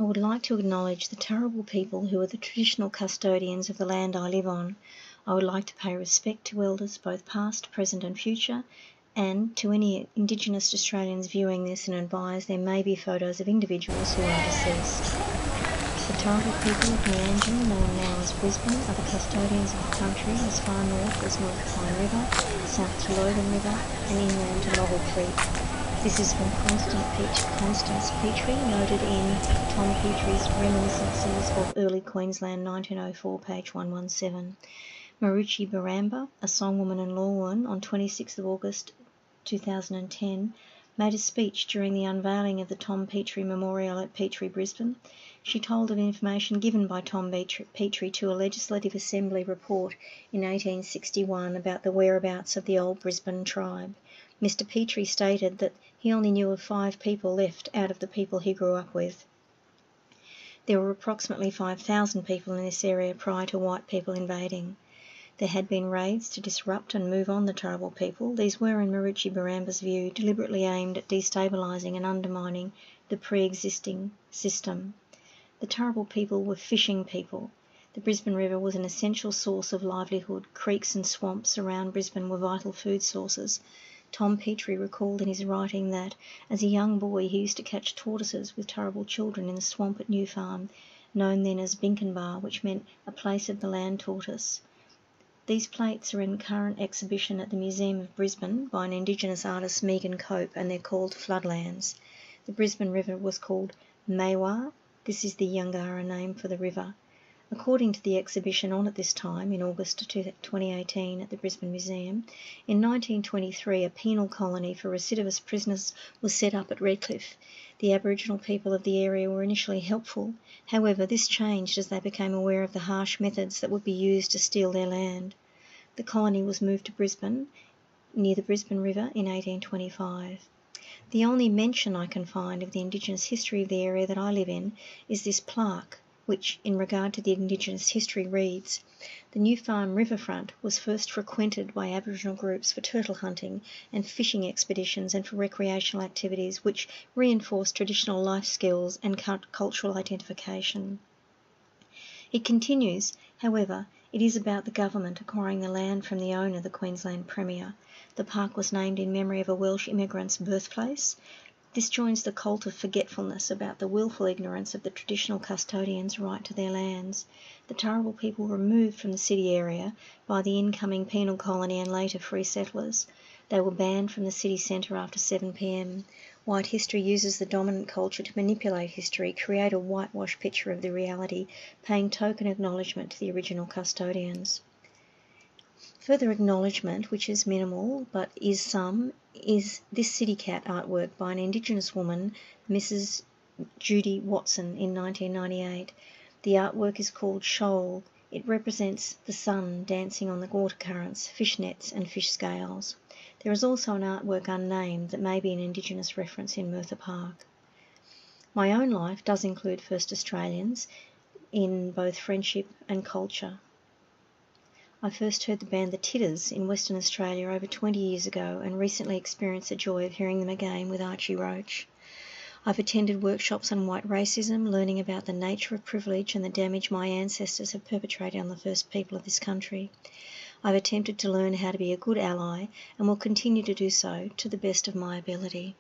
I would like to acknowledge the Turrbal people who are the traditional custodians of the land I live on. I would like to pay respect to elders both past, present and future, and to any Indigenous Australians viewing this, and advise there may be photos of individuals who are deceased. The Turrbal people of Meanjin, known now as Brisbane, are the custodians of the country as far north as North Pine River, south to Logan River and inland to Novel Creek. This is from Constance Petrie, noted in Tom Petrie's Reminiscences of Early Queensland 1904, page 117. Maruchi Baramba, a songwoman and lawwoman, on 26th of August 2010, made a speech during the unveiling of the Tom Petrie Memorial at Petrie, Brisbane. She told of information given by Tom Petrie to a Legislative Assembly report in 1861 about the whereabouts of the old Brisbane tribe. Mr. Petrie stated that he only knew of 5 people left out of the people he grew up with. There were approximately 5,000 people in this area prior to white people invading. There had been raids to disrupt and move on the Turrbal people. These were, in Maruchi Baramba's view, deliberately aimed at destabilising and undermining the pre-existing system. The Turrbal people were fishing people. The Brisbane River was an essential source of livelihood. Creeks and swamps around Brisbane were vital food sources. Tom Petrie recalled in his writing that, as a young boy, he used to catch tortoises with Turrbal children in the swamp at New Farm, known then as Binkenbar, which meant a place of the land tortoise. These plates are in current exhibition at the Museum of Brisbane by an Indigenous artist, Megan Cope, and they're called Floodlands. The Brisbane River was called Maiwa. This is the Yungara name for the river. According to the exhibition on at this time, in August 2018 at the Brisbane Museum, in 1923 a penal colony for recidivist prisoners was set up at Redcliffe. The Aboriginal people of the area were initially helpful. However, this changed as they became aware of the harsh methods that would be used to steal their land. The colony was moved to Brisbane, near the Brisbane River, in 1825. The only mention I can find of the Indigenous history of the area that I live in is this plaque, which, in regard to the Indigenous history, reads, "The New Farm riverfront was first frequented by Aboriginal groups for turtle hunting and fishing expeditions and for recreational activities which reinforced traditional life skills and cultural identification." It continues, however, it is about the government acquiring the land from the owner, the Queensland Premier. The park was named in memory of a Welsh immigrant's birthplace. This joins the cult of forgetfulness about the willful ignorance of the traditional custodians' right to their lands. The Turrbal people were removed from the city area by the incoming penal colony and later free settlers. They were banned from the city centre after 7 p.m. White history uses the dominant culture to manipulate history, create a whitewash picture of the reality, paying token acknowledgement to the original custodians. Further acknowledgement, which is minimal but is some, is this city cat artwork by an Indigenous woman, Mrs. Judy Watson, in 1998. The artwork is called Shoal. It represents the sun dancing on the water currents, fish nets and fish scales. There is also an artwork unnamed that may be an Indigenous reference in Merthyr Park. My own life does include First Australians in both friendship and culture. I first heard the band The Titters in Western Australia over 20 years ago and recently experienced the joy of hearing them again with Archie Roach. I've attended workshops on white racism, learning about the nature of privilege and the damage my ancestors have perpetrated on the first people of this country. I've attempted to learn how to be a good ally and will continue to do so to the best of my ability.